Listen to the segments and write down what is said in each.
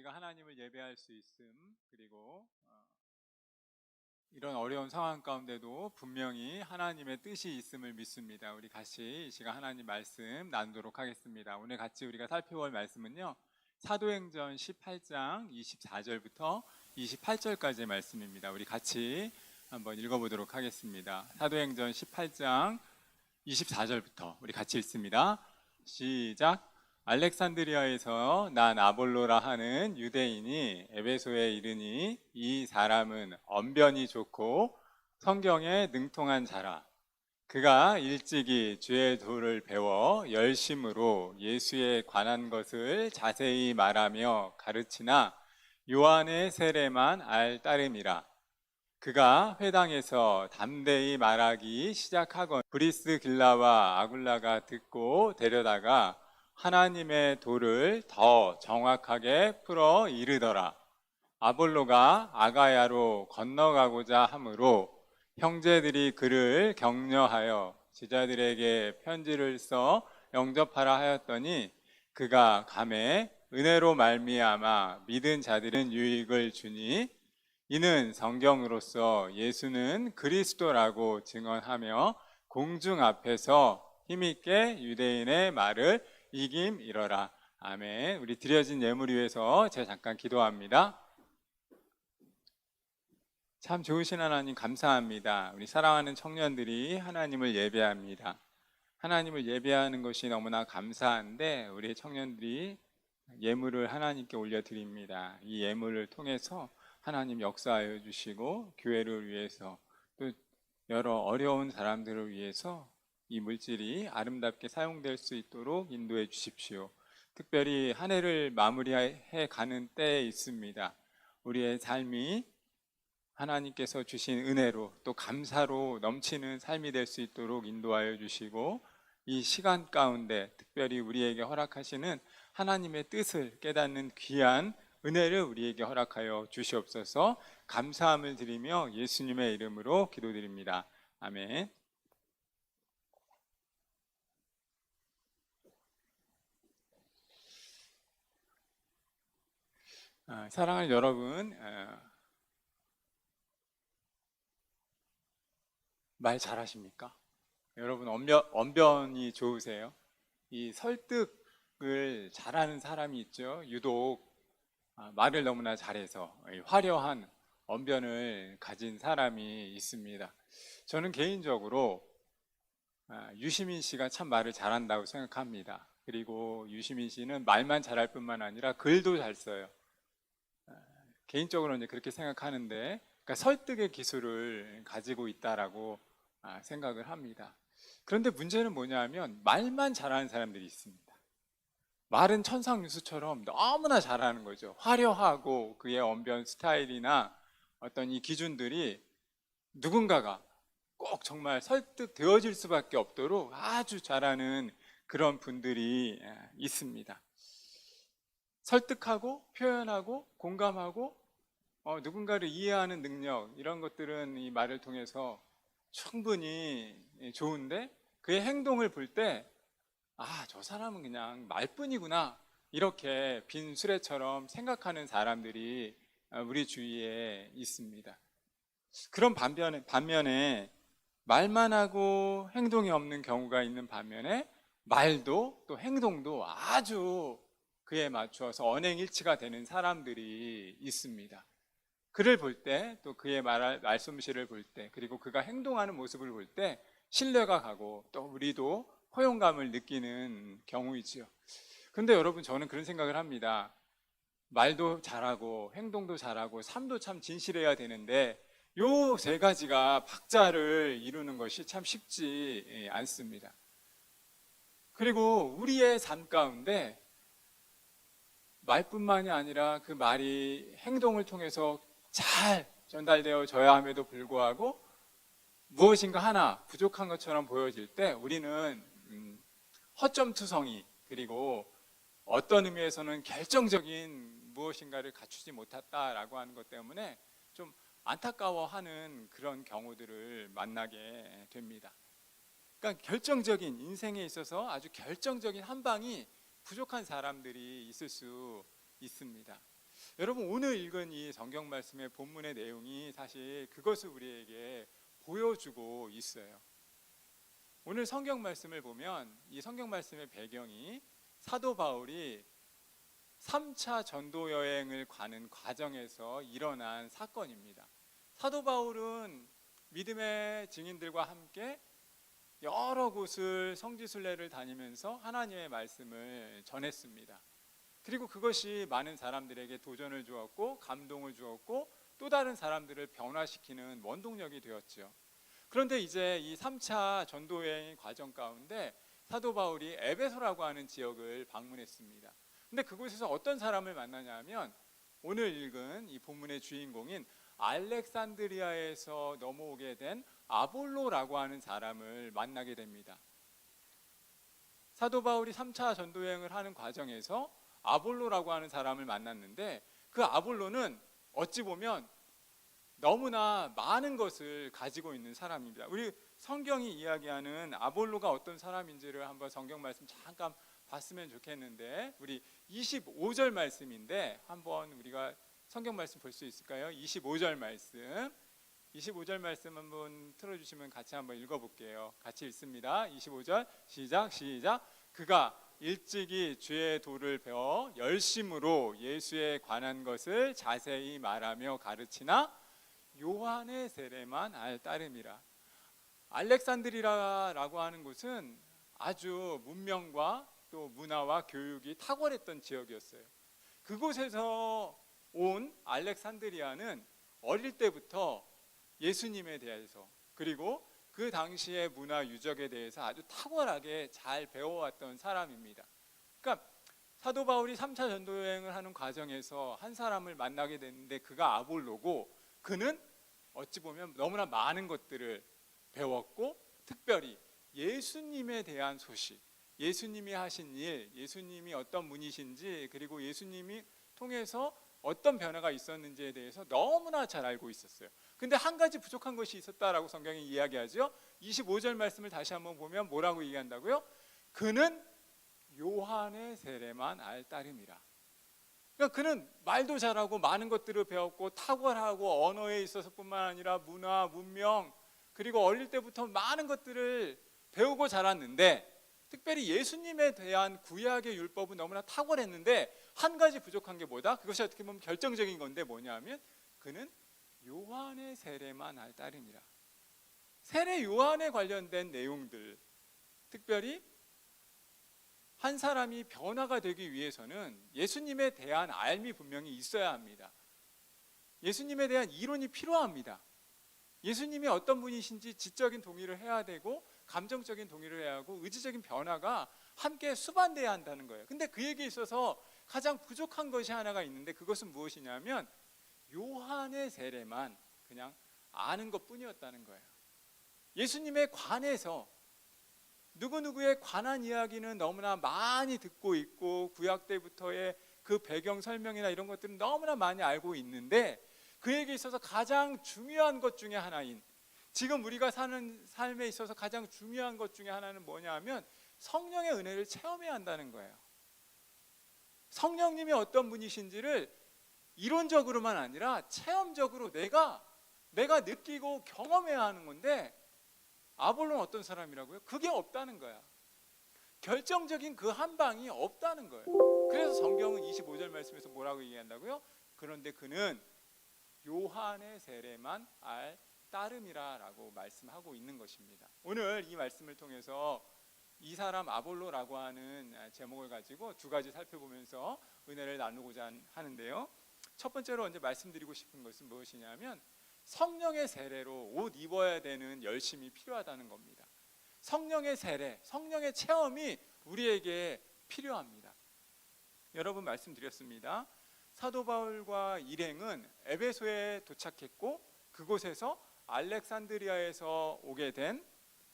우리가 하나님을 예배할 수 있음, 그리고 이런 어려운 상황 가운데도 분명히 하나님의 뜻이 있음을 믿습니다. 우리 같이 이 시간 하나님 말씀 나누도록 하겠습니다. 오늘 같이 우리가 살펴볼 말씀은요, 사도행전 18장 24절부터 28절까지의 말씀입니다. 우리 같이 한번 읽어보도록 하겠습니다. 사도행전 18장 24절부터 우리 같이 읽습니다. 시작. 알렉산드리아에서 난 아볼로라 하는 유대인이 에베소에 이르니 이 사람은 언변이 좋고 성경에 능통한 자라. 그가 일찍이 주의 도를 배워 열심으로 예수에 관한 것을 자세히 말하며 가르치나 요한의 세례만 알 따름이라. 그가 회당에서 담대히 말하기 시작하건 브리스길라와 아굴라가 듣고 데려다가 하나님의 도를 더 정확하게 풀어 이르더라. 아볼로가 아가야로 건너가고자 하므로 형제들이 그를 격려하여 제자들에게 편지를 써 영접하라 하였더니 그가 감에 은혜로 말미암아 믿은 자들은 유익을 주니 이는 성경으로서 예수는 그리스도라고 증언하며 공중 앞에서 힘있게 유대인의 말을 이김이러라. 아멘. 우리 드려진 예물 위해서 제가 잠깐 기도합니다. 참 좋으신 하나님 감사합니다. 우리 사랑하는 청년들이 하나님을 예배합니다. 하나님을 예배하는 것이 너무나 감사한데 우리 청년들이 예물을 하나님께 올려드립니다. 이 예물을 통해서 하나님 역사하여 주시고 교회를 위해서 또 여러 어려운 사람들을 위해서 이 물질이 아름답게 사용될 수 있도록 인도해 주십시오. 특별히 한 해를 마무리해 가는 때에 있습니다. 우리의 삶이 하나님께서 주신 은혜로 또 감사로 넘치는 삶이 될 수 있도록 인도하여 주시고 이 시간 가운데 특별히 우리에게 허락하시는 하나님의 뜻을 깨닫는 귀한 은혜를 우리에게 허락하여 주시옵소서. 감사함을 드리며 예수님의 이름으로 기도드립니다. 아멘. 사랑하는 여러분, 말 잘하십니까? 여러분 언변이 좋으세요? 이 설득을 잘하는 사람이 있죠. 유독 말을 너무나 잘해서 화려한 언변을 가진 사람이 있습니다. 저는 개인적으로 유시민 씨가 참 말을 잘한다고 생각합니다. 그리고 유시민 씨는 말만 잘할 뿐만 아니라 글도 잘 써요. 개인적으로는 그렇게 생각하는데, 그러니까 설득의 기술을 가지고 있다라고 생각을 합니다. 그런데 문제는 뭐냐면 말만 잘하는 사람들이 있습니다. 말은 천상유수처럼 너무나 잘하는 거죠. 화려하고 그의 언변 스타일이나 어떤 이 기준들이 누군가가 꼭 정말 설득되어질 수밖에 없도록 아주 잘하는 그런 분들이 있습니다. 설득하고 표현하고 공감하고 누군가를 이해하는 능력, 이런 것들은 이 말을 통해서 충분히 좋은데 그의 행동을 볼 때 저 사람은 그냥 말뿐이구나, 이렇게 빈 수레처럼 생각하는 사람들이 우리 주위에 있습니다. 그런 반면에 말만 하고 행동이 없는 경우가 있는 반면에 말도 또 행동도 아주 그에 맞추어서 언행일치가 되는 사람들이 있습니다. 그를 볼 때, 또 그의 말솜씨를 볼 때, 그리고 그가 행동하는 모습을 볼 때 신뢰가 가고 또 우리도 포용감을 느끼는 경우이지요. 그런데 여러분, 저는 그런 생각을 합니다. 말도 잘하고 행동도 잘하고 삶도 참 진실해야 되는데 요 세 가지가 박자를 이루는 것이 참 쉽지 않습니다. 그리고 우리의 삶 가운데 말뿐만이 아니라 그 말이 행동을 통해서 잘 전달되어져야 함에도 불구하고 무엇인가 하나 부족한 것처럼 보여질 때 우리는 허점투성이, 그리고 어떤 의미에서는 결정적인 무엇인가를 갖추지 못했다라고 하는 것 때문에 좀 안타까워하는 그런 경우들을 만나게 됩니다. 그러니까 결정적인, 인생에 있어서 아주 결정적인 한 방이 부족한 사람들이 있을 수 있습니다. 여러분, 오늘 읽은 이 성경 말씀의 본문의 내용이 사실 그것을 우리에게 보여주고 있어요. 오늘 성경 말씀을 보면 이 성경 말씀의 배경이 사도 바울이 3차 전도 여행을 가는 과정에서 일어난 사건입니다. 사도 바울은 믿음의 증인들과 함께 여러 곳을 성지순례를 다니면서 하나님의 말씀을 전했습니다. 그리고 그것이 많은 사람들에게 도전을 주었고 감동을 주었고 또 다른 사람들을 변화시키는 원동력이 되었죠. 그런데 이제 이 3차 전도여행 과정 가운데 사도 바울이 에베소라고 하는 지역을 방문했습니다. 근데 그곳에서 어떤 사람을 만나냐 하면 오늘 읽은 이 본문의 주인공인 알렉산드리아에서 넘어오게 된 아볼로라고 하는 사람을 만나게 됩니다. 사도 바울이 3차 전도여행을 하는 과정에서 아볼로라고 하는 사람을 만났는데 그 아볼로는 어찌 보면 너무나 많은 것을 가지고 있는 사람입니다. 우리 성경이 이야기하는 아볼로가 어떤 사람인지를 한번 성경 말씀 잠깐 봤으면 좋겠는데 우리 25절 말씀인데 한번 우리가 성경 말씀 볼 수 있을까요? 25절 말씀 25절 말씀 한번 틀어주시면 같이 한번 읽어볼게요. 같이 읽습니다. 25절 시작. 그가 일찍이 주의 도를 배워 열심으로 예수에 관한 것을 자세히 말하며 가르치나 요한의 세례만 알 따름이라. 알렉산드리아라고 하는 곳은 아주 문명과 또 문화와 교육이 탁월했던 지역이었어요. 그곳에서 온 알렉산드리아는 어릴 때부터 예수님에 대해서 그리고 그 당시의 문화 유적에 대해서 아주 탁월하게 잘 배워왔던 사람입니다. 그러니까 사도 바울이 3차 전도여행을 하는 과정에서 한 사람을 만나게 됐는데 그가 아볼로고 그는 어찌 보면 너무나 많은 것들을 배웠고 특별히 예수님에 대한 소식, 예수님이 하신 일, 예수님이 어떤 분이신지 그리고 예수님이 통해서 어떤 변화가 있었는지에 대해서 너무나 잘 알고 있었어요. 근데 한 가지 부족한 것이 있었다라고 성경이 이야기하죠. 25절 말씀을 다시 한번 보면 뭐라고 얘기한다고요? 그는 요한의 세례만 알 따름이라. 그러니까 그는 말도 잘하고 많은 것들을 배웠고 탁월하고 언어에 있어서뿐만 아니라 문화, 문명 그리고 어릴 때부터 많은 것들을 배우고 자랐는데 특별히 예수님에 대한 구약의 율법은 너무나 탁월했는데 한 가지 부족한 게 뭐다? 그것이 어떻게 보면 결정적인 건데 뭐냐면 그는 요한의 세례만 알 따름이라. 세례 요한에 관련된 내용들, 특별히 한 사람이 변화가 되기 위해서는 예수님에 대한 알미 분명히 있어야 합니다. 예수님에 대한 이론이 필요합니다. 예수님이 어떤 분이신지 지적인 동의를 해야 되고 감정적인 동의를 해야 하고 의지적인 변화가 함께 수반돼야 한다는 거예요. 근데 그에게 있어서 가장 부족한 것이 하나가 있는데 그것은 무엇이냐면 요한의 세례만 그냥 아는 것뿐이었다는 거예요. 예수님에 관해서 누구누구에 관한 이야기는 너무나 많이 듣고 있고 구약 때부터의 그 배경 설명이나 이런 것들은 너무나 많이 알고 있는데 그에게 있어서 가장 중요한 것 중에 하나인 지금 우리가 사는 삶에 있어서 가장 중요한 것 중에 하나는 뭐냐 하면 성령의 은혜를 체험해야 한다는 거예요. 성령님이 어떤 분이신지를 이론적으로만 아니라 체험적으로 내가 느끼고 경험해야 하는 건데 아볼로는 어떤 사람이라고요? 그게 없다는 거야. 결정적인 그 한 방이 없다는 거예요. 그래서 성경은 25절 말씀에서 뭐라고 얘기한다고요? 그런데 그는 요한의 세례만 알 따름이라라고 말씀하고 있는 것입니다. 오늘 이 말씀을 통해서 이 사람 아볼로라고 하는 제목을 가지고 두 가지 살펴보면서 은혜를 나누고자 하는데요. 첫 번째로 먼저 말씀드리고 싶은 것은 무엇이냐면 성령의 세례로 옷 입어야 되는 열심이 필요하다는 겁니다. 성령의 세례, 성령의 체험이 우리에게 필요합니다. 여러분 말씀드렸습니다. 사도 바울과 일행은 에베소에 도착했고 그곳에서 알렉산드리아에서 오게 된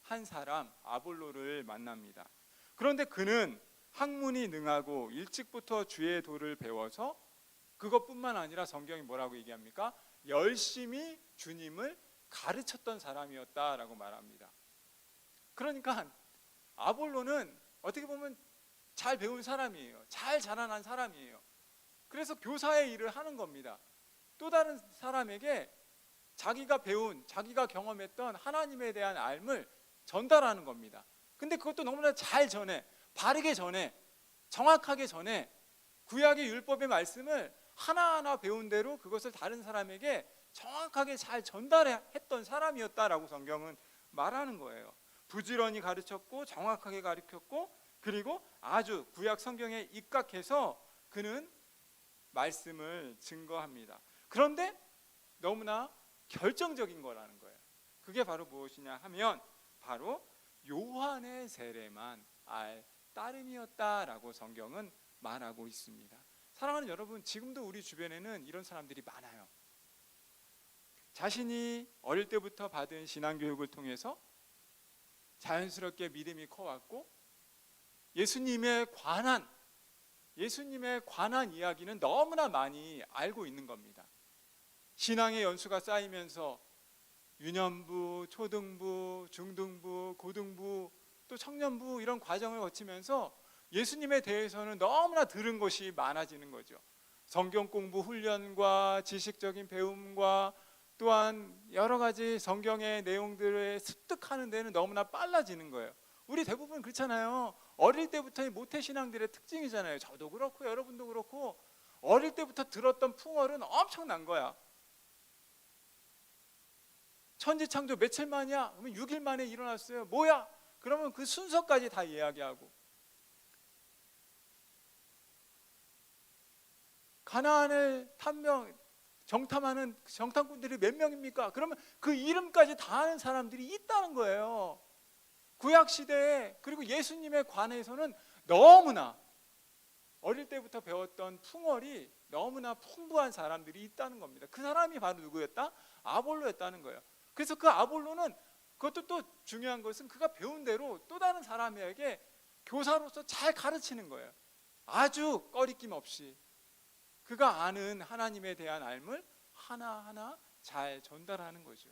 한 사람 아볼로를 만납니다. 그런데 그는 학문이 능하고 일찍부터 주의 도를 배워서 그것뿐만 아니라 성경이 뭐라고 얘기합니까? 열심히 주님을 가르쳤던 사람이었다라고 말합니다. 그러니까 아볼로는 어떻게 보면 잘 배운 사람이에요. 잘 자라난 사람이에요. 그래서 교사의 일을 하는 겁니다. 또 다른 사람에게 자기가 배운, 자기가 경험했던 하나님에 대한 알을 전달하는 겁니다. 근데 그것도 너무나 잘 전해, 바르게 전해, 정확하게 전해. 구약의 율법의 말씀을 하나하나 배운 대로 그것을 다른 사람에게 정확하게 잘 전달했던 사람이었다라고 성경은 말하는 거예요. 부지런히 가르쳤고 정확하게 가르쳤고, 그리고 아주 구약 성경에 입각해서 그는 말씀을 증거합니다. 그런데 너무나 결정적인 거라는 거예요. 그게 바로 무엇이냐 하면 바로 요한의 세례만 알 따름이었다라고 성경은 말하고 있습니다. 사랑하는 여러분, 지금도 우리 주변에는 이런 사람들이 많아요. 자신이 어릴 때부터 받은 신앙교육을 통해서 자연스럽게 믿음이 커왔고 예수님에 관한 이야기는 너무나 많이 알고 있는 겁니다. 신앙의 연수가 쌓이면서 유년부, 초등부, 중등부, 고등부, 또 청년부 이런 과정을 거치면서 예수님에 대해서는 너무나 들은 것이 많아지는 거죠. 성경 공부 훈련과 지식적인 배움과 또한 여러 가지 성경의 내용들을 습득하는 데는 너무나 빨라지는 거예요. 우리 대부분 그렇잖아요. 어릴 때부터의 모태신앙들의 특징이잖아요. 저도 그렇고 여러분도 그렇고 어릴 때부터 들었던 풍월은 엄청난 거야. 천지창조 며칠 만이야? 그러면 6일 만에 일어났어요. 뭐야? 그러면 그 순서까지 다 이야기하고, 가나안을 정탐하는 정탐꾼들이 몇 명입니까? 그러면 그 이름까지 다 아는 사람들이 있다는 거예요. 구약 시대에, 그리고 예수님에 관해서는 너무나 어릴 때부터 배웠던 풍월이 너무나 풍부한 사람들이 있다는 겁니다. 그 사람이 바로 누구였다? 아볼로였다는 거예요. 그래서 그 아볼로는, 그것도 또 중요한 것은 그가 배운 대로 또 다른 사람에게 교사로서 잘 가르치는 거예요. 아주 꺼리낌 없이 그가 아는 하나님에 대한 알을 하나하나 잘 전달하는 거죠.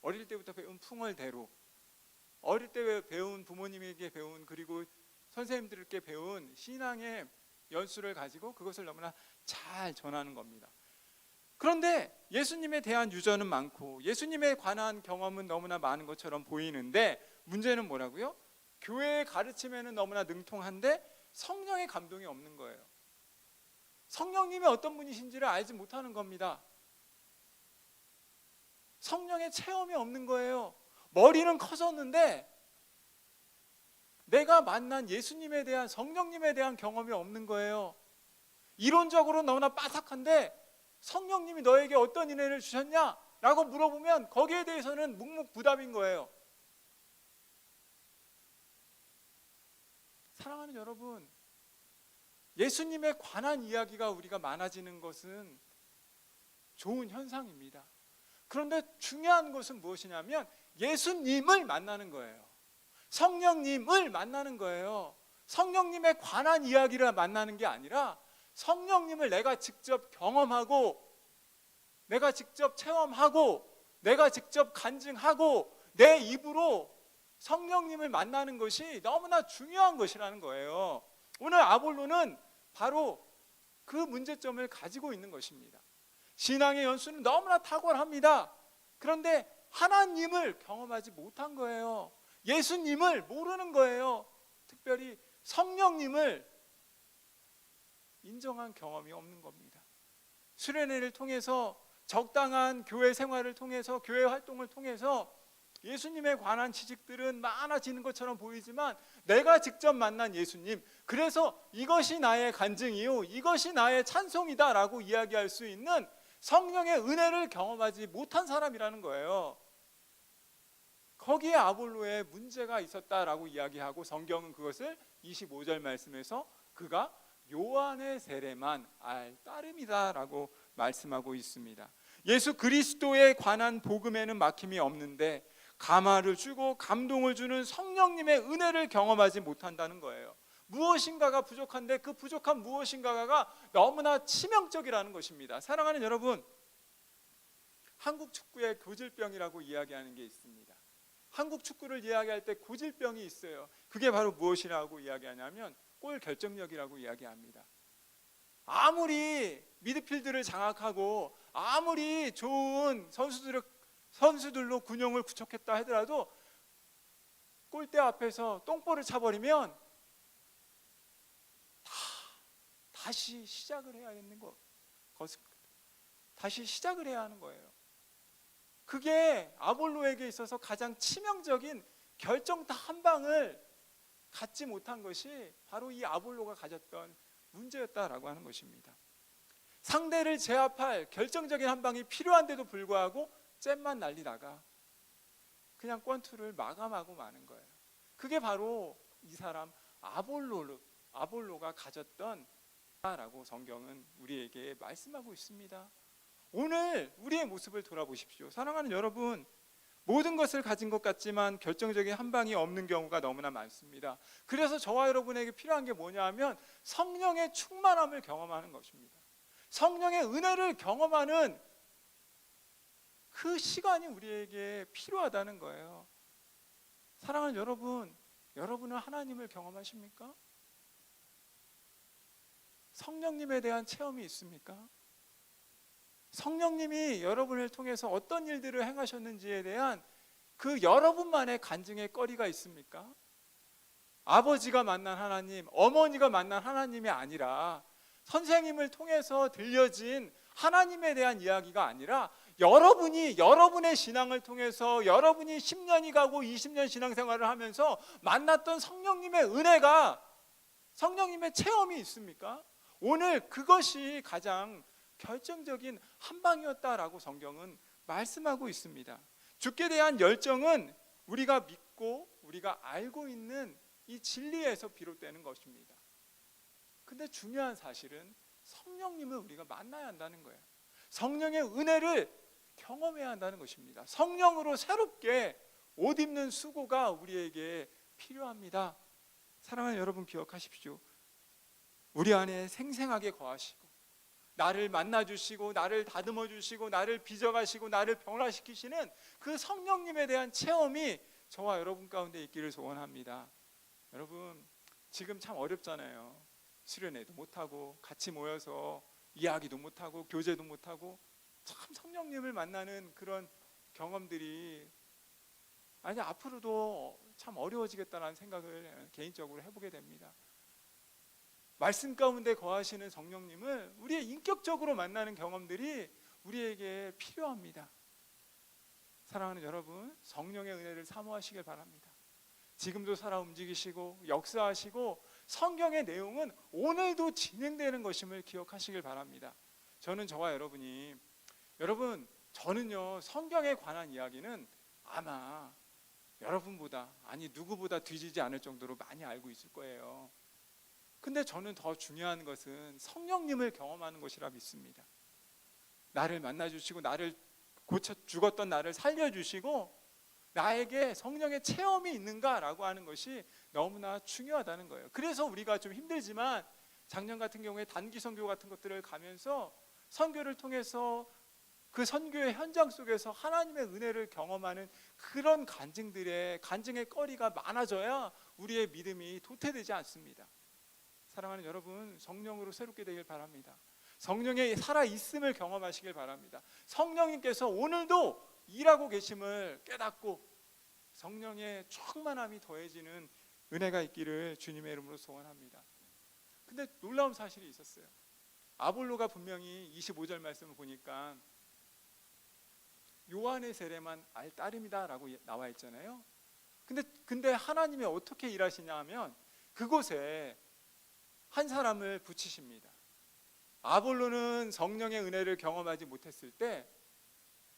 어릴 때부터 배운 풍월대로, 어릴 때 배운 부모님에게 배운, 그리고 선생님들께 배운 신앙의 연수를 가지고 그것을 너무나 잘 전하는 겁니다. 그런데 예수님에 대한 유전은 많고 예수님에 관한 경험은 너무나 많은 것처럼 보이는데, 문제는 뭐라고요? 교회의 가르침에는 너무나 능통한데 성령의 감동이 없는 거예요. 성령님이 어떤 분이신지를 알지 못하는 겁니다. 성령의 체험이 없는 거예요. 머리는 커졌는데 내가 만난 예수님에 대한, 성령님에 대한 경험이 없는 거예요. 이론적으로 너무나 빠삭한데 성령님이 너에게 어떤 은혜를 주셨냐? 라고 물어보면 거기에 대해서는 묵묵부답인 거예요. 사랑하는 여러분, 예수님에 관한 이야기가 우리가 많아지는 것은 좋은 현상입니다. 그런데 중요한 것은 무엇이냐면 예수님을 만나는 거예요. 성령님을 만나는 거예요. 성령님에 관한 이야기를 만나는 게 아니라 성령님을 내가 직접 경험하고, 내가 직접 체험하고, 내가 직접 간증하고 내 입으로 성령님을 만나는 것이 너무나 중요한 것이라는 거예요. 오늘 아볼로는 바로 그 문제점을 가지고 있는 것입니다. 신앙의 연수는 너무나 탁월합니다. 그런데 하나님을 경험하지 못한 거예요. 예수님을 모르는 거예요. 특별히 성령님을 인정한 경험이 없는 겁니다. 수련회를 통해서, 적당한 교회 생활을 통해서, 교회 활동을 통해서 예수님에 관한 지식들은 많아지는 것처럼 보이지만 내가 직접 만난 예수님, 그래서 이것이 나의 간증이요, 이것이 나의 찬송이다 라고 이야기할 수 있는 성령의 은혜를 경험하지 못한 사람이라는 거예요. 거기에 아볼로의 문제가 있었다라고 이야기하고 성경은 그것을 25절 말씀에서 그가 요한의 세례만 알 따름이다 라고 말씀하고 있습니다. 예수 그리스도에 관한 복음에는 막힘이 없는데 감화를 주고 감동을 주는 성령님의 은혜를 경험하지 못한다는 거예요. 무엇인가가 부족한데 그 부족한 무엇인가가 너무나 치명적이라는 것입니다. 사랑하는 여러분, 한국 축구의 고질병이라고 이야기하는 게 있습니다. 한국 축구를 이야기할 때 고질병이 있어요. 그게 바로 무엇이라고 이야기하냐면 골 결정력이라고 이야기합니다. 아무리 미드필드를 장악하고 아무리 좋은 선수들로 군용을 구축했다 하더라도 골대 앞에서 똥볼을 차버리면 다시 시작을 해야 하는 다시 시작을 해야 하는 거예요. 그게 아볼로에게 있어서 가장 치명적인 결정타 한 방을 갖지 못한 것이 바로 이 아볼로가 가졌던 문제였다라고 하는 것입니다. 상대를 제압할 결정적인 한 방이 필요한데도 불구하고 잼만 날리다가 그냥 권투를 마감하고 마는 거예요. 그게 바로 이 사람 아볼로가 가졌던 라고 성경은 우리에게 말씀하고 있습니다. 오늘 우리의 모습을 돌아보십시오. 사랑하는 여러분, 모든 것을 가진 것 같지만 결정적인 한 방이 없는 경우가 너무나 많습니다. 그래서 저와 여러분에게 필요한 게 뭐냐 하면 성령의 충만함을 경험하는 것입니다. 성령의 은혜를 경험하는 그 시간이 우리에게 필요하다는 거예요. 사랑하는 여러분, 여러분은 하나님을 경험하십니까? 성령님에 대한 체험이 있습니까? 성령님이 여러분을 통해서 어떤 일들을 행하셨는지에 대한 그 여러분만의 간증의 거리가 있습니까? 아버지가 만난 하나님, 어머니가 만난 하나님이 아니라 선생님을 통해서 들려진 하나님에 대한 이야기가 아니라 여러분이 여러분의 신앙을 통해서 여러분이 10년이 가고 20년 신앙생활을 하면서 만났던 성령님의 은혜가, 성령님의 체험이 있습니까? 오늘 그것이 가장 결정적인 한 방이었다라고 성경은 말씀하고 있습니다. 주께 대한 열정은 우리가 믿고 우리가 알고 있는 이 진리에서 비롯되는 것입니다. 근데 중요한 사실은 성령님을 우리가 만나야 한다는 거예요. 성령의 은혜를 경험해야 한다는 것입니다. 성령으로 새롭게 옷 입는 수고가 우리에게 필요합니다. 사랑하는 여러분, 기억하십시오. 우리 안에 생생하게 거하시고 나를 만나주시고 나를 다듬어 주시고 나를 빚어가시고 나를 변화시키시는 그 성령님에 대한 체험이 저와 여러분 가운데 있기를 소원합니다. 여러분, 지금 참 어렵잖아요. 수련회도 못하고 같이 모여서 이야기도 못하고 교제도 못하고 참 성령님을 만나는 그런 경험들이 앞으로도 참 어려워지겠다는 생각을 개인적으로 해보게 됩니다. 말씀 가운데 거하시는 성령님을 우리의 인격적으로 만나는 경험들이 우리에게 필요합니다. 사랑하는 여러분, 성령의 은혜를 사모하시길 바랍니다. 지금도 살아 움직이시고 역사하시고 성경의 내용은 오늘도 진행되는 것임을 기억하시길 바랍니다. 저는 저와 여러분, 저는요, 성경에 관한 이야기는 아마 여러분보다, 누구보다 뒤지지 않을 정도로 많이 알고 있을 거예요. 근데 저는 더 중요한 것은 성령님을 경험하는 것이라 믿습니다. 나를 만나주시고 나를 고쳐 죽었던 나를 살려주시고 나에게 성령의 체험이 있는가라고 하는 것이 너무나 중요하다는 거예요. 그래서 우리가 좀 힘들지만 작년 같은 경우에 단기 선교 같은 것들을 가면서 선교를 통해서 그 선교의 현장 속에서 하나님의 은혜를 경험하는 그런 간증의 거리가 많아져야 우리의 믿음이 도태되지 않습니다. 사랑하는 여러분, 성령으로 새롭게 되길 바랍니다. 성령의 살아있음을 경험하시길 바랍니다. 성령님께서 오늘도 일하고 계심을 깨닫고 성령의 충만함이 더해지는 은혜가 있기를 주님의 이름으로 소원합니다. 근데 놀라운 사실이 있었어요. 아볼로가 분명히 25절 말씀을 보니까 요한의 세례만 알 따름이다 라고 나와 있잖아요. 근데 하나님이 어떻게 일하시냐 하면 그곳에 한 사람을 붙이십니다. 아볼로는 성령의 은혜를 경험하지 못했을 때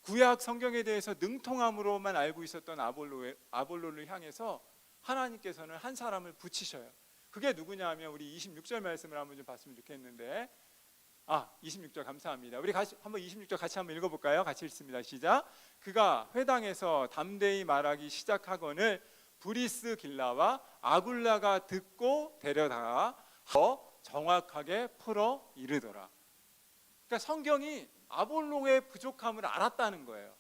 구약 성경에 대해서 능통함으로만 알고 있었던 아볼로를 향해서 하나님께서는 한 사람을 붙이셔요. 그게 누구냐 하면 우리 26절 말씀을 한번 좀 봤으면 좋겠는데 26절 감사합니다. 우리 한번 26절 같이 한번 읽어볼까요? 같이 읽습니다. 시작. 그가 회당에서 담대히 말하기 시작하거늘 브리스 길라와 아굴라가 듣고 데려다가 더 정확하게 풀어 이르더라. 그러니까 성경이 아볼로의 부족함을 알았다는 거예요.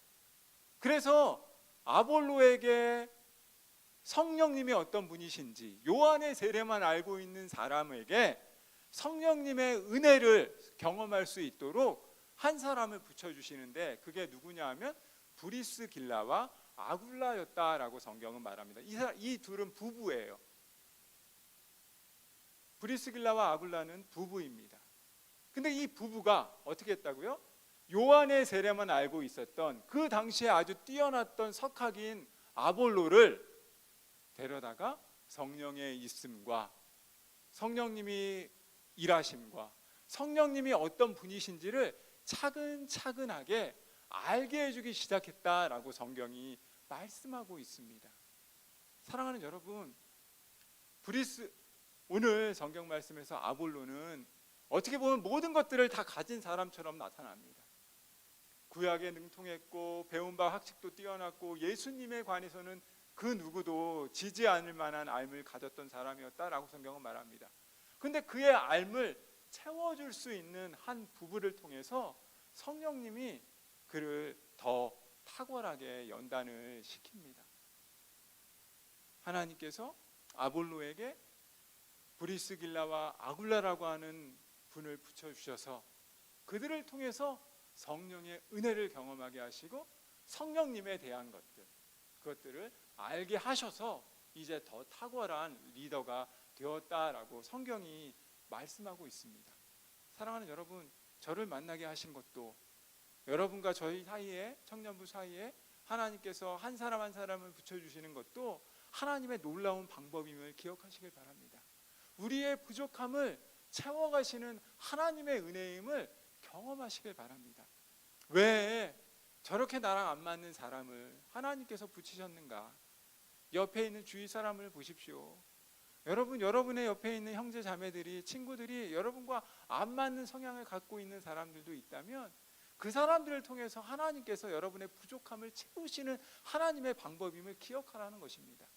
그래서 아볼로에게 성령님이 어떤 분이신지 요한의 세례만 알고 있는 사람에게 성령님의 은혜를 경험할 수 있도록 한 사람을 붙여주시는데, 그게 누구냐 하면 브리스길라와 아굴라였다라고 성경은 말합니다. 이 둘은 부부예요. 브리스길라와 아굴라는 부부입니다. 근데 이 부부가 어떻게 했다고요? 요한의 세례만 알고 있었던 그 당시에 아주 뛰어났던 석학인 아볼로를 데려다가 성령의 있음과 성령님이 일하심과 성령님이 어떤 분이신지를 차근차근하게 알게 해주기 시작했다라고 성경이 말씀하고 있습니다. 사랑하는 여러분, 오늘 성경 말씀에서 아볼로는 어떻게 보면 모든 것들을 다 가진 사람처럼 나타납니다. 구약에 능통했고 배운 바 학식도 뛰어났고 예수님에 관해서는 그 누구도 지지 않을 만한 알을 가졌던 사람이었다라고 성경은 말합니다. 그런데 그의 알을 채워줄 수 있는 한 부부를 통해서 성령님이 그를 더 탁월하게 연단을 시킵니다. 하나님께서 아볼로에게 브리스길라와 아굴라라고 하는 분을 붙여주셔서 그들을 통해서 성령의 은혜를 경험하게 하시고 성령님에 대한 그것들을 알게 하셔서 이제 더 탁월한 리더가 되었다라고 성경이 말씀하고 있습니다. 사랑하는 여러분, 저를 만나게 하신 것도 여러분과 저희 사이에, 청년부 사이에 하나님께서 한 사람 한 사람을 붙여주시는 것도 하나님의 놀라운 방법임을 기억하시길 바랍니다. 우리의 부족함을 채워가시는 하나님의 은혜임을 경험하시길 바랍니다. 왜 저렇게 나랑 안 맞는 사람을 하나님께서 붙이셨는가? 옆에 있는 주위 사람을 보십시오. 여러분의 옆에 있는 형제 자매들이, 친구들이 여러분과 안 맞는 성향을 갖고 있는 사람들도 있다면 그 사람들을 통해서 하나님께서 여러분의 부족함을 채우시는 하나님의 방법임을 기억하라는 것입니다.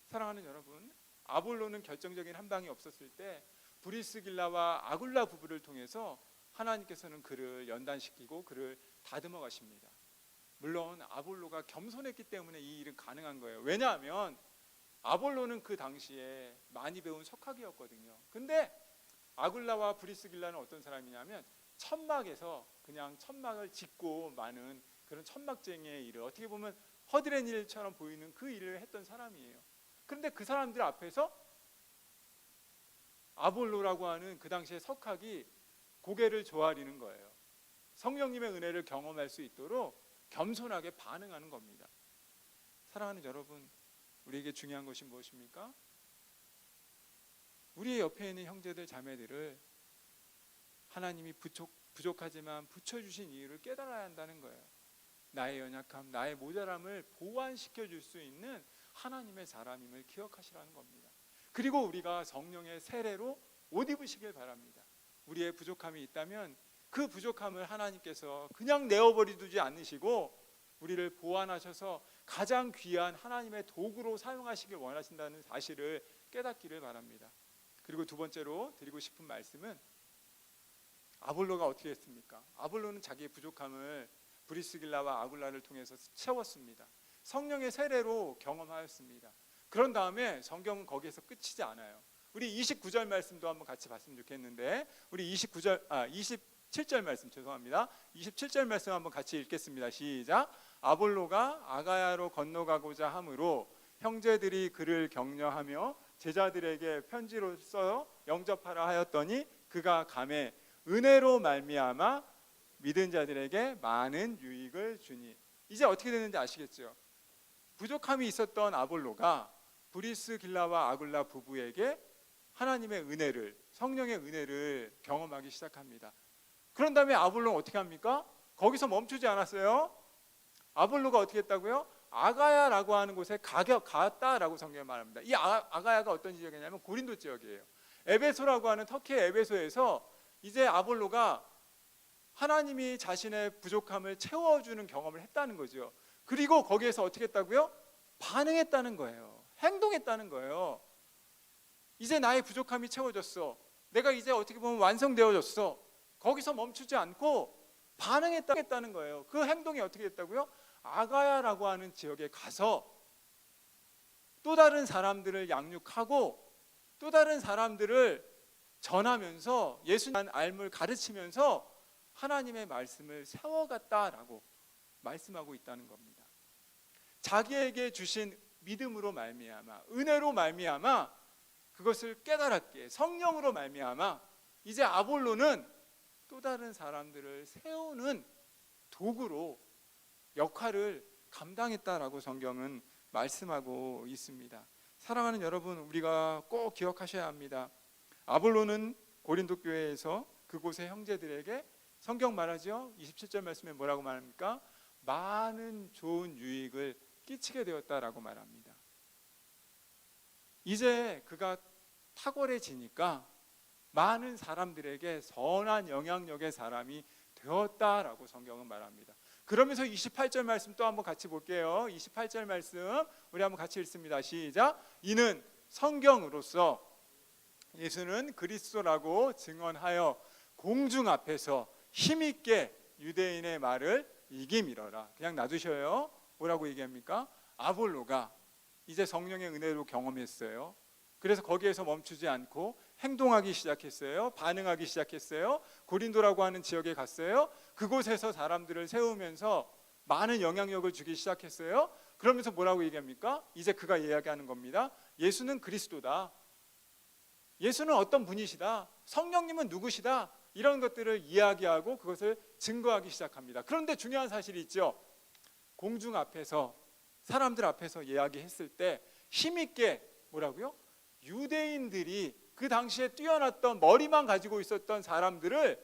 사랑하는 여러분, 아볼로는 결정적인 한 방이 없었을 때 브리스길라와 아굴라 부부를 통해서 하나님께서는 그를 연단시키고 그를 다듬어 가십니다. 물론 아볼로가 겸손했기 때문에 이 일은 가능한 거예요. 왜냐하면 아볼로는 그 당시에 많이 배운 석학이었거든요. 근데 아굴라와 브리스길라는 어떤 사람이냐면 천막에서 그냥 천막을 짓고 마는 그런 천막쟁이의 일을, 어떻게 보면 허드렛 일처럼 보이는 그 일을 했던 사람이에요. 그런데 그 사람들 앞에서 아볼로라고 하는 그 당시의 석학이 고개를 조아리는 거예요. 성령님의 은혜를 경험할 수 있도록 겸손하게 반응하는 겁니다. 사랑하는 여러분, 우리에게 중요한 것이 무엇입니까? 우리의 옆에 있는 형제들 자매들을 하나님이 부족하지만 붙여주신 이유를 깨달아야 한다는 거예요. 나의 연약함, 나의 모자람을 보완시켜 줄 수 있는 하나님의 사람임을 기억하시라는 겁니다. 그리고 우리가 성령의 세례로 옷 입으시길 바랍니다. 우리의 부족함이 있다면 그 부족함을 하나님께서 그냥 내어버리지 않으시고 우리를 보완하셔서 가장 귀한 하나님의 도구로 사용하시길 원하신다는 사실을 깨닫기를 바랍니다. 그리고 두 번째로 드리고 싶은 말씀은, 아볼로가 어떻게 했습니까? 아볼로는 자기의 부족함을 브리스길라와 아굴라를 통해서 채웠습니다. 성령의 세례로 경험하였습니다. 그런 다음에 성경은 거기에서 끝이지 않아요. 우리 29절 말씀도 한번 같이 봤으면 좋겠는데, 우리 27절 말씀, 죄송합니다. 27절 말씀 한번 같이 읽겠습니다. 시작. 아볼로가 아가야로 건너가고자 하므로 형제들이 그를 격려하며 제자들에게 편지로 써 영접하라 하였더니 그가 감에 은혜로 말미암아 믿은 자들에게 많은 유익을 주니. 이제 어떻게 되는지 아시겠죠? 부족함이 있었던 아볼로가 브리스길라와 아굴라 부부에게 하나님의 은혜를, 성령의 은혜를 경험하기 시작합니다. 그런 다음에 아볼로는 어떻게 합니까? 거기서 멈추지 않았어요. 아볼로가 어떻게 했다고요? 아가야라고 하는 곳에 갔다라고 성경에 말합니다. 이 아가야가 어떤 지역이냐면 고린도 지역이에요. 에베소라고 하는 터키의 에베소에서 이제 아볼로가 하나님이 자신의 부족함을 채워주는 경험을 했다는 거죠. 그리고 거기에서 어떻게 했다고요? 반응했다는 거예요. 행동했다는 거예요. 이제 나의 부족함이 채워졌어. 내가 이제 어떻게 보면 완성되어졌어. 거기서 멈추지 않고 반응했다는 거예요. 그 행동이 어떻게 됐다고요? 아가야라고 하는 지역에 가서 또 다른 사람들을 양육하고 또 다른 사람들을 전하면서 예수님의 알물 가르치면서 하나님의 말씀을 세워갔다라고 말씀하고 있다는 겁니다. 자기에게 주신 믿음으로 말미암아, 은혜로 말미암아 그것을 깨달았기에, 성령으로 말미암아 이제 아볼로는 또 다른 사람들을 세우는 도구로 역할을 감당했다라고 성경은 말씀하고 있습니다. 사랑하는 여러분, 우리가 꼭 기억하셔야 합니다. 아볼로는 고린도 교회에서 그곳의 형제들에게 성경 말하죠. 27절 말씀에 뭐라고 말합니까? 많은 좋은 유익을 끼치게 되었다라고 말합니다. 이제 그가 탁월해지니까 많은 사람들에게 선한 영향력의 사람이 되었다라고 성경은 말합니다. 그러면서 28절 말씀 또 한번 같이 볼게요. 28절 말씀 우리 한번 같이 읽습니다. 시작. 이는 성경으로서 예수는 그리스도라고 증언하여 공중 앞에서 힘있게 유대인의 말을 이기미러라. 그냥 놔두셔요. 뭐라고 얘기합니까? 아볼로가 이제 성령의 은혜로 경험했어요. 그래서 거기에서 멈추지 않고 행동하기 시작했어요. 반응하기 시작했어요. 고린도라고 하는 지역에 갔어요. 그곳에서 사람들을 세우면서 많은 영향력을 주기 시작했어요. 그러면서 뭐라고 얘기합니까? 이제 그가 이야기하는 겁니다. 예수는 그리스도다. 예수는 어떤 분이시다. 성령님은 누구시다. 이런 것들을 이야기하고 그것을 증거하기 시작합니다. 그런데 중요한 사실이 있죠. 공중 앞에서, 사람들 앞에서 이야기했을 때 힘있게 뭐라고요? 유대인들이 그 당시에 뛰어났던, 머리만 가지고 있었던 사람들을,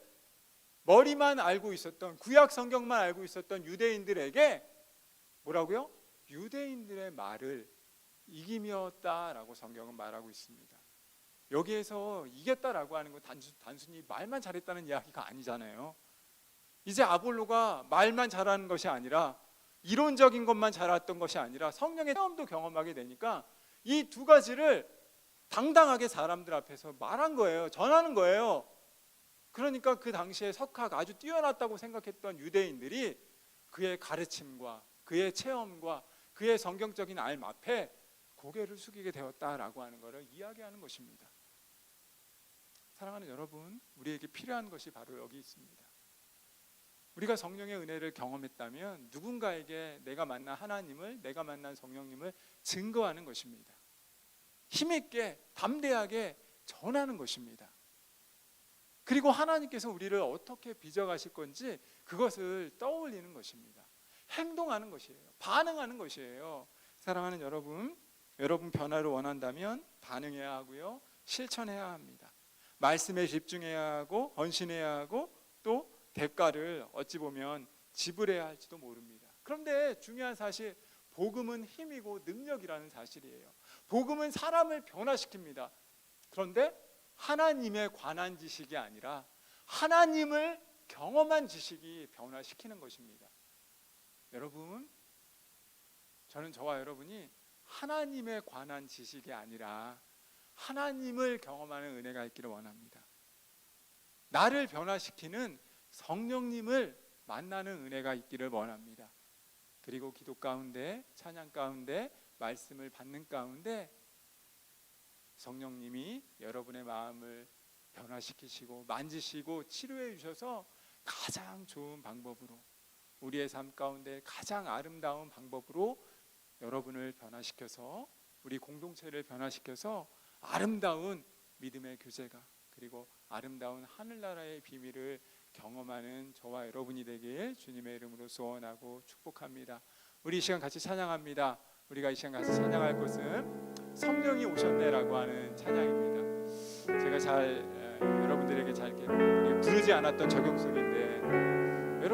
머리만 알고 있었던, 구약 성경만 알고 있었던 유대인들에게 뭐라고요? 유대인들의 말을 이기며었다라고 성경은 말하고 있습니다. 여기에서 이겼다라고 하는 건 단순히 말만 잘했다는 이야기가 아니잖아요. 이제 아볼로가 말만 잘하는 것이 아니라, 이론적인 것만 잘했던 것이 아니라 성령의 체험도 경험하게 되니까 이 두 가지를 당당하게 사람들 앞에서 말한 거예요. 전하는 거예요. 그러니까 그 당시에 석학 아주 뛰어났다고 생각했던 유대인들이 그의 가르침과 그의 체험과 그의 성경적인 알 앞에 고개를 숙이게 되었다라고 하는 것을 이야기하는 것입니다. 사랑하는 여러분, 우리에게 필요한 것이 바로 여기 있습니다. 우리가 성령의 은혜를 경험했다면 누군가에게 내가 만난 하나님을, 내가 만난 성령님을 증거하는 것입니다. 힘있게 담대하게 전하는 것입니다. 그리고 하나님께서 우리를 어떻게 빚어가실 건지 그것을 떠올리는 것입니다. 행동하는 것이에요. 반응하는 것이에요. 사랑하는 여러분, 여러분 변화를 원한다면 반응해야 하고요, 실천해야 합니다. 말씀에 집중해야 하고, 헌신해야 하고, 또 대가를 어찌 보면 지불해야 할지도 모릅니다. 그런데 중요한 사실, 복음은 힘이고 능력이라는 사실이에요. 복음은 사람을 변화시킵니다. 그런데 하나님에 관한 지식이 아니라 하나님을 경험한 지식이 변화시키는 것입니다. 여러분, 저는 저와 여러분이 하나님에 관한 지식이 아니라 하나님을 경험하는 은혜가 있기를 원합니다. 나를 변화시키는 성령님을 만나는 은혜가 있기를 원합니다. 그리고 기도 가운데, 찬양 가운데, 말씀을 받는 가운데 성령님이 여러분의 마음을 변화시키시고 만지시고 치료해 주셔서 가장 좋은 방법으로, 우리의 삶 가운데 가장 아름다운 방법으로 여러분을 변화시켜서, 우리 공동체를 변화시켜서 아름다운 믿음의 교제가, 그리고 아름다운 하늘나라의 비밀을 경험하는 저와 여러분이 되길 주님의 이름으로 소원하고 축복합니다. 우리 이 시간 같이 찬양합니다. 우리가 이 시간 같이 찬양할 것은 성령이 오셨네라고 하는 찬양입니다. 제가 여러분들에게 잘 부르지 않았던 적용소리인데